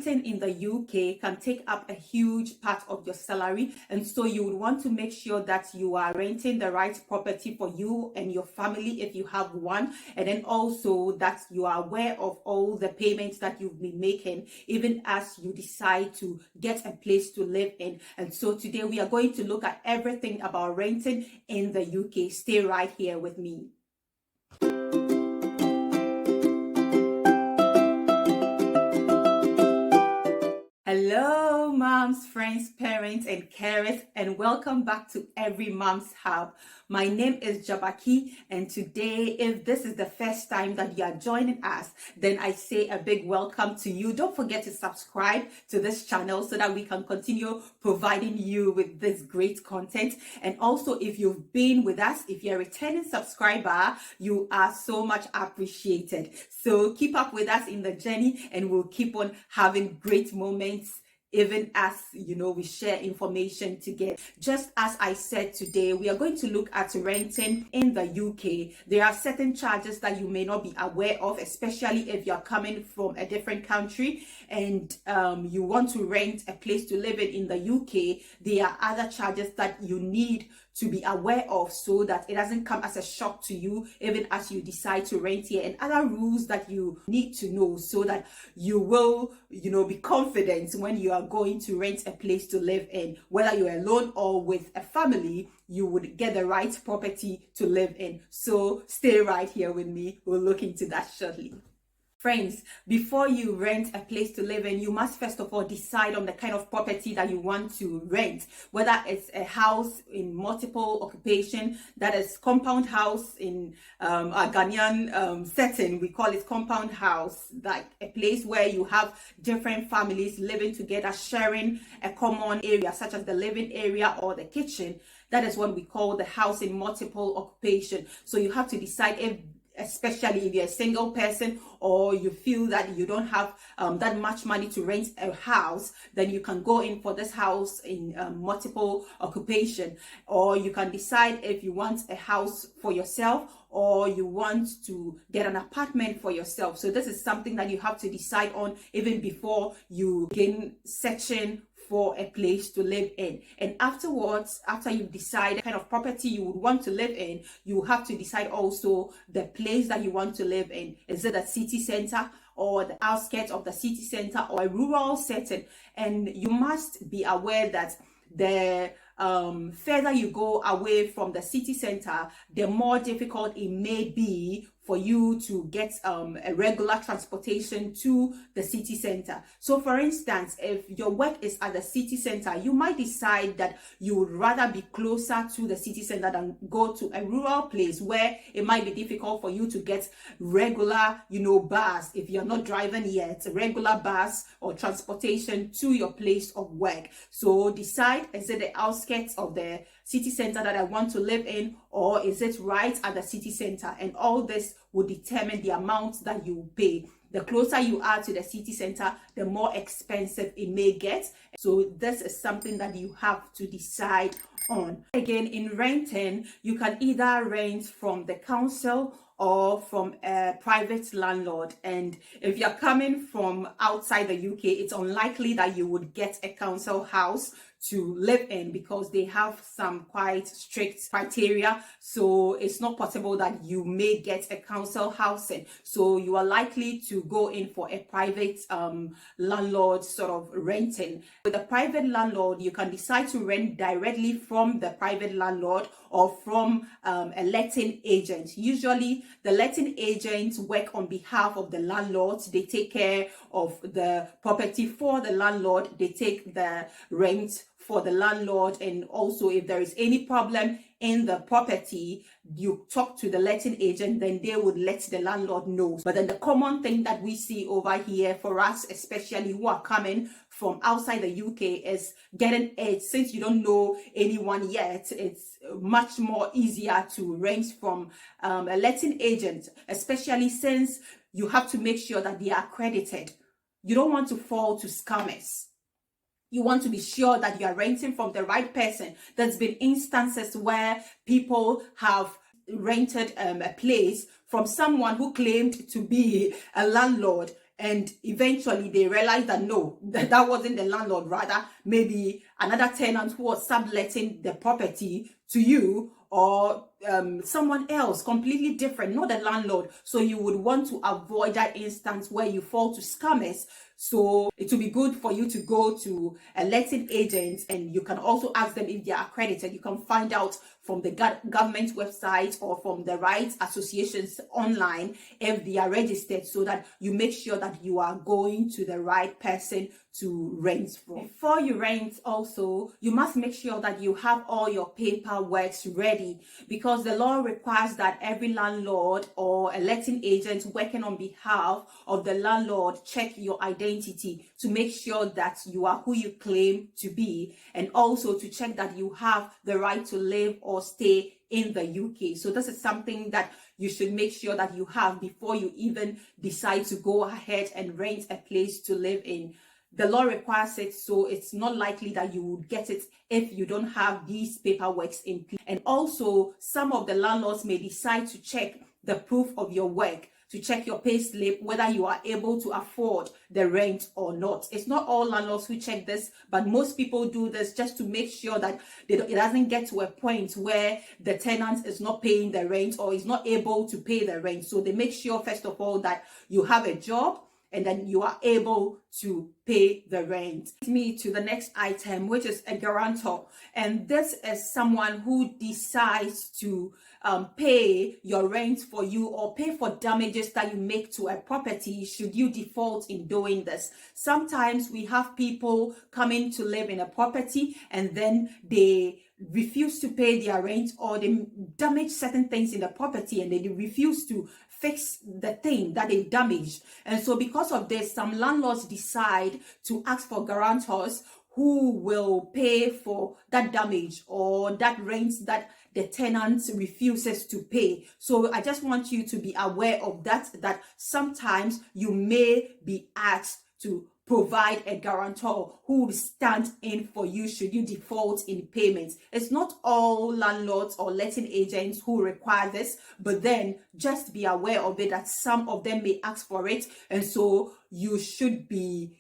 Renting in the UK can take up a huge part of your salary, and so you would want to make sure that you are renting the right property for you and your family if you have one, and then also that you are aware of all the payments that you've been making even as you decide to get a place to live in. And so today we are going to look at everything about renting in the UK. Stay right here with me. Hello, moms, friends, parents, and carers, and welcome back to Every Mom's Hub. My name is Jabaki, and today, if this is the first time that you are joining us, then I say a big welcome to you. Don't forget to subscribe to this channel so that we can continue providing you with this great content. And also, if you've been with us, if you're a returning subscriber, you are so much appreciated. So keep up with us in the journey, and we'll keep on having great moments even as we share information together. Just as I said, today we are going to look at renting in the UK. There are certain charges that you may not be aware of, especially if you're coming from a different country and you want to rent a place to live in the UK. There are other charges that you need to be aware of so that it doesn't come as a shock to you even as you decide to rent here, and other rules that you need to know so that you will be confident when you are going to rent a place to live in. Whether you're alone or with a family, you would get the right property to live in. So stay right here with me. We'll look into that shortly. Friends, before you rent a place to live in, you must first of all decide on the kind of property that you want to rent. Whether it's a house in multiple occupation, that is compound house in our Ghanaian setting, we call it compound house, like a place where you have different families living together, sharing a common area such as the living area or the kitchen. That is what we call the house in multiple occupation. So you have to decide especially if you're a single person or you feel that you don't have that much money to rent a house, then you can go in for this house in multiple occupation. Or you can decide if you want a house for yourself or you want to get an apartment for yourself. So this is something that you have to decide on even before you begin searching for a place to live in. And afterwards, after you decide the kind of property you would want to live in, you have to decide also the place that you want to live in. Is it a city center or the outskirts of the city center or a rural setting? And you must be aware that the further you go away from the city center, the more difficult it may be for you to get a regular transportation to the city center. So for instance, if your work is at the city center, you might decide that you would rather be closer to the city center than go to a rural place where it might be difficult for you to get regular, bus. If you're not driving yet, regular bus or transportation to your place of work. So decide, is it the outskirts of the city center that I want to live in, or is it right at the city center? And all this will determine the amount that you pay. The closer you are to the city center, the more expensive it may get. So this is something that you have to decide on. Again, in renting, you can either rent from the council or from a private landlord. And if you're coming from outside the UK, it's unlikely that you would get a council house to live in because they have some quite strict criteria. So it's not possible that you may get a council housing. So you are likely to go in for a private landlord sort of renting. With a private landlord, you can decide to rent directly from the private landlord or from a letting agent. Usually the letting agents work on behalf of the landlords. They take care of the property for the landlord. They take the rent for the landlord, and also if there is any problem in the property, you talk to the letting agent, then they would let the landlord know. But then the common thing that we see over here for us, especially who are coming from outside the UK, is getting it. Since you don't know anyone yet, it's much more easier to rent from a letting agent, especially since you have to make sure that they are accredited. You don't want to fall to scammers. You want to be sure that you are renting from the right person. There's been instances where people have rented a place from someone who claimed to be a landlord, and eventually they realize that no, that wasn't the landlord, rather maybe another tenant who was subletting the property to you, or someone else completely different, not the landlord. So you would want to avoid that instance where you fall to scammers. So it will be good for you to go to a letting agent, and you can also ask them if they are accredited. You can find out from the government website or from the rights associations online if they are registered, so that you make sure that you are going to the right person to rent from. Before you rent also, you must make sure that you have all your paperwork ready, because the law requires that every landlord or a letting agent working on behalf of the landlord check your identity to make sure that you are who you claim to be, and also to check that you have the right to live or stay in the UK. So this is something that you should make sure that you have before you even decide to go ahead and rent a place to live in. The law requires it, so it's not likely that you would get it if you don't have these paperwork in place. And also, some of the landlords may decide to check the proof of your work, to check your pay slip, whether you are able to afford the rent or not. It's not all landlords who check this, but most people do this just to make sure that it doesn't get to a point where the tenant is not paying the rent or is not able to pay the rent. So they make sure, first of all, that you have a job, and then you are able to pay the rent. Me to the next item, which is a guarantor. And this is someone who decides to pay your rent for you, or pay for damages that you make to a property should you default in doing this. Sometimes we have people coming to live in a property and then they refuse to pay their rent, or they damage certain things in the property and they refuse to fix the thing that they damaged. And so because of this, some landlords decide to ask for guarantors who will pay for that damage or that rent that the tenant refuses to pay. So I just want you to be aware of that sometimes you may be asked to provide a guarantor who will stand in for you should you default in payments. It's not all landlords or letting agents who require this, but then just be aware of it, that some of them may ask for it, and so you shouldn't be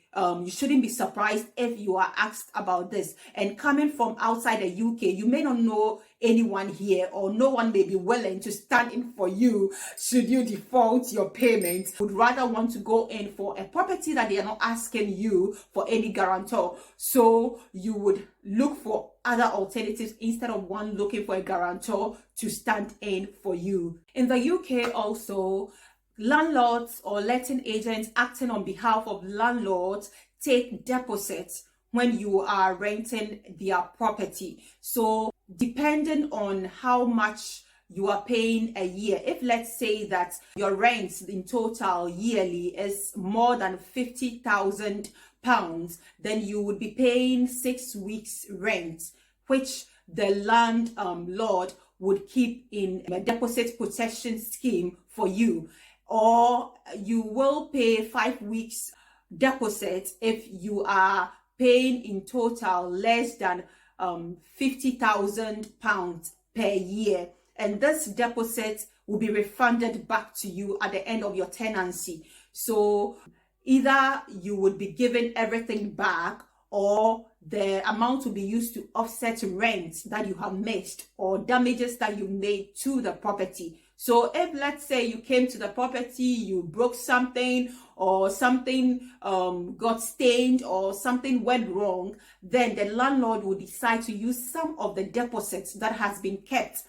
surprised if you are asked about this. And coming from outside the UK, you may not know anyone here, or no one may be willing to stand in for you should you default your payments. Would rather want to go in for a property that they are not asking you for any guarantor, so you would look for other alternatives instead of one looking for a guarantor to stand in for you. In the UK also, landlords or letting agents acting on behalf of landlords take deposits when you are renting their property. So depending on how much you are paying a year, if let's say that your rent in total yearly is more than £50,000, then you would be paying 6 weeks rent, which the landlord would keep in a deposit protection scheme for you. Or you will pay 5 weeks deposit if you are paying in total less than £50,000 per year, and this deposit will be refunded back to you at the end of your tenancy. So either you would be given everything back, or the amount will be used to offset rent that you have missed or damages that you made to the property. So if let's say you came to the property, you broke something, or something got stained, or something went wrong, then the landlord will decide to use some of the deposits that has been kept,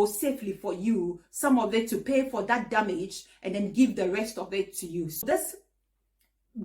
safely for you, some of it to pay for that damage, and then give the rest of it to you. So this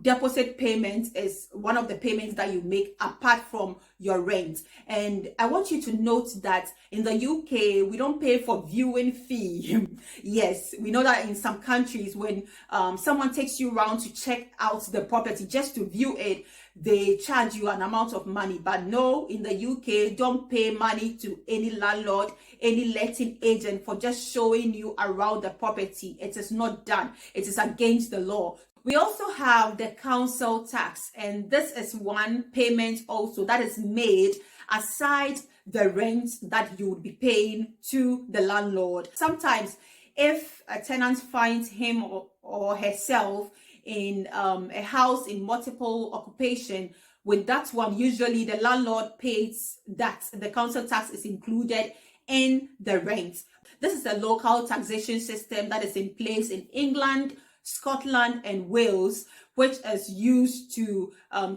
deposit payment is one of the payments that you make apart from your rent. And I want you to note that in the UK, we don't pay for viewing fee. Yes, we know that in some countries, when someone takes you around to check out the property just to view it, they charge you an amount of money. But no, in the UK, don't pay money to any landlord, any letting agent for just showing you around the property. It is not done. It is against the law. We also have the council tax, and this is one payment also that is made aside the rent that you would be paying to the landlord. Sometimes if a tenant finds him or herself in a house in multiple occupation, with that one, usually the landlord pays that. The council tax is included in the rent. This is a local taxation system that is in place in England, Scotland, and Wales, which is used to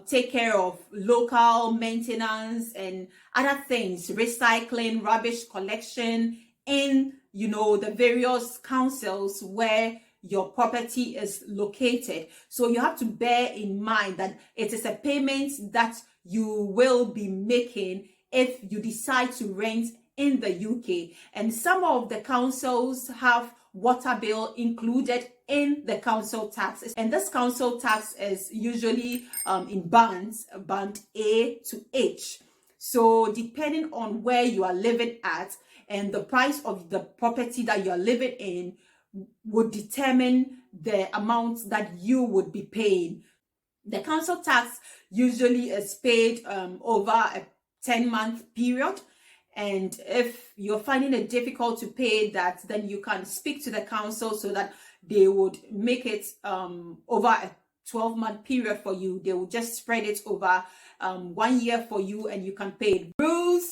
take care of local maintenance and other things, recycling, rubbish collection in, the various councils where your property is located. So you have to bear in mind that it is a payment that you will be making if you decide to rent in the UK. And some of the councils have water bill included in the council tax, and this council tax is usually in bands, band A to H. So depending on where you are living at and the price of the property that you are living in would determine the amount that you would be paying. The council tax usually is paid over a 10-month period. And if you're finding it difficult to pay that, then you can speak to the council so that they would make it over a 12-month period for you. They will just spread it over 1 year for you, and you can pay it. Rules.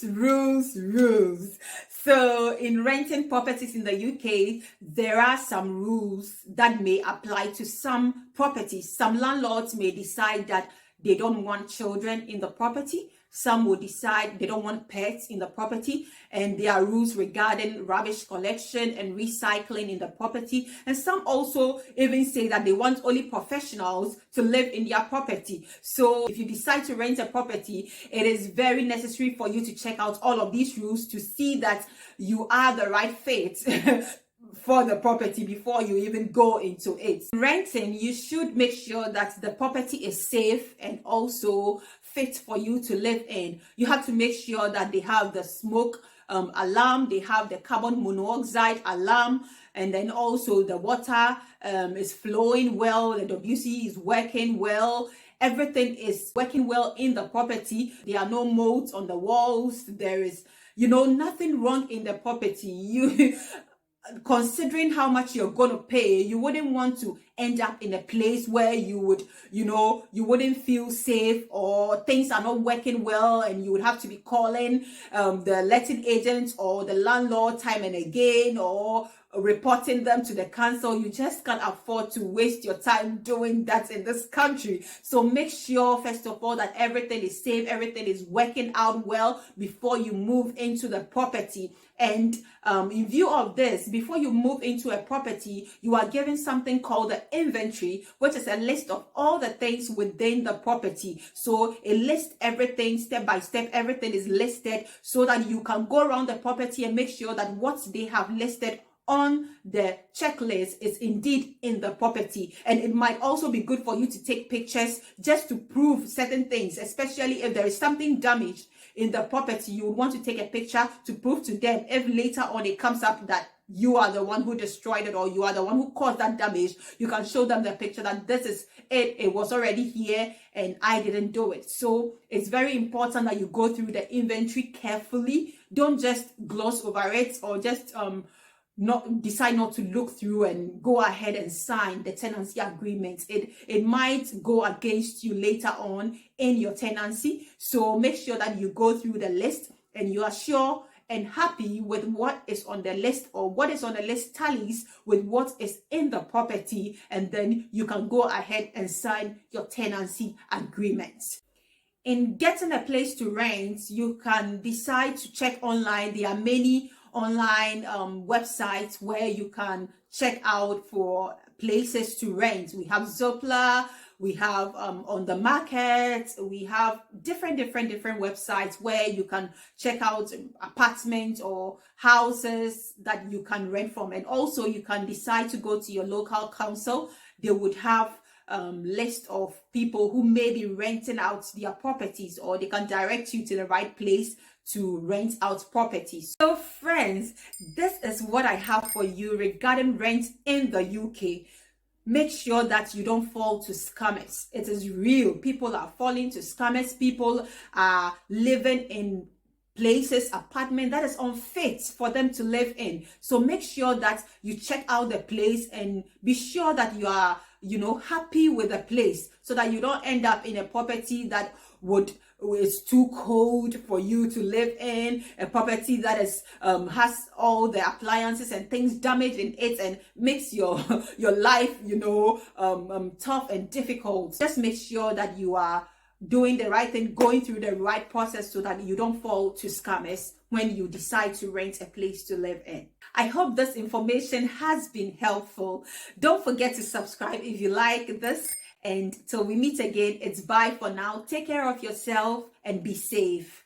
So in renting properties in the UK, there are some rules that may apply to some properties. Some landlords may decide that they don't want children in the property. Some will decide they don't want pets in the property, and there are rules regarding rubbish collection and recycling in the property. And some also even say that they want only professionals to live in their property. So if you decide to rent a property, it is very necessary for you to check out all of these rules to see that you are the right fit for the property before you even go into it. Renting, you should make sure that the property is safe and also fit for you to live in. You have to make sure that they have the smoke alarm, they have the carbon monoxide alarm, and then also the water is flowing well, the WC is working well. Everything is working well in the property. There are no molds on the walls. There is, nothing wrong in the property. Considering how much you're going to pay, you wouldn't want to end up in a place where you would, you wouldn't feel safe, or things are not working well and you would have to be calling the letting agent or the landlord time and again, or reporting them to the council. You just can't afford to waste your time doing that in this country. So make sure, first of all, that everything is safe, everything is working out well before you move into the property. And in view of this, before you move into a property, you are given something called the inventory, which is a list of all the things within the property. So it lists everything step by step. Everything is listed so that you can go around the property and make sure that what they have listed on the checklist is indeed in the property. And it might also be good for you to take pictures just to prove certain things, especially if there is something damaged in the property. You would want to take a picture to prove to them, if later on it comes up that you are the one who destroyed it or you are the one who caused that damage, you can show them the picture that this is it. It was already here and I didn't do it. So it's very important that you go through the inventory carefully. Don't just gloss over it or just decide not to look through and go ahead and sign the tenancy agreement. It might go against you later on in your tenancy. So make sure that you go through the list and you are sure and happy with what is on the list, or what is on the list tallies with what is in the property, and then you can go ahead and sign your tenancy agreement. In getting a place to rent, you can decide to check online. There are many online websites where you can check out for places to rent. We have Zoopla, we have On the Market, we have different websites where you can check out apartments or houses that you can rent from. And also you can decide to go to your local council. They would have list of people who may be renting out their properties, or they can direct you to the right place to rent out properties. So friends, this is what I have for you regarding rent in the UK. Make sure that you don't fall to scammers. It is real. People are falling to scammers. People are living in places, apartment that is unfit for them to live in. So make sure that you check out the place and be sure that you are happy with the place, so that you don't end up in a property that is too cold for you to live in, a property that is has all the appliances and things damaged in it and makes your life tough and difficult. Just make sure that you are doing the right thing, going through the right process, so that you don't fall to scammers when you decide to rent a place to live in. I hope this information has been helpful. Don't forget to subscribe if you like this. And till we meet again, it's bye for now. Take care of yourself and be safe.